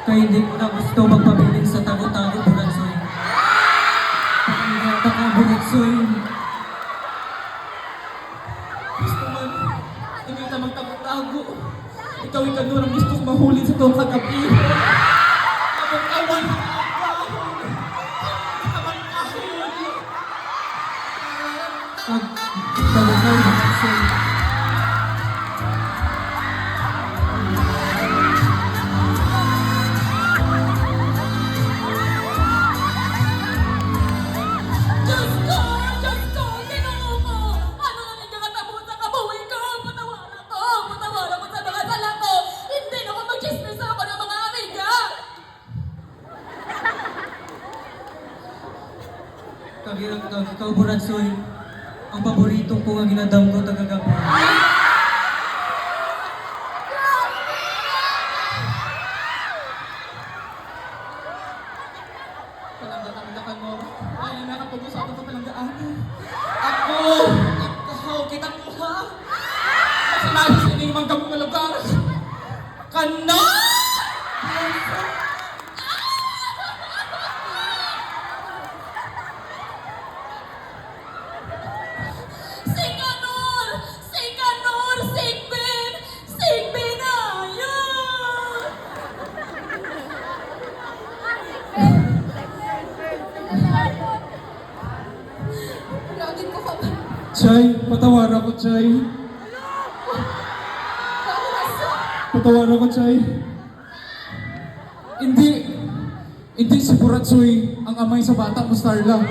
Kaya hindi ko na gusto magpabiling sa tago-tago, Buratsoy. Pangingata ka, Buratsoy. Gusto man, hindi ka magtago-tago. Ikaw ikanur ang gusto kong mahuli sa itong kagabi. Abang-awan ng ahon. Abang-ahon. Pag-tago-tago, Buratsoy. Ikaw, Buratsoy, ang paborito ko ang ginadam ko tagagabi. Palangga-tanggakan mo. Ay, nakapag-usapan ko palanggaan. Ako! Ikaw, kita ko ha? Masalabi sa inyong mga gamong na lugar. Kana! Chay, patawara ko, Chay. Patawara ko, Chay. Hindi si Buratsoy ang amay sa bata mo, Starla.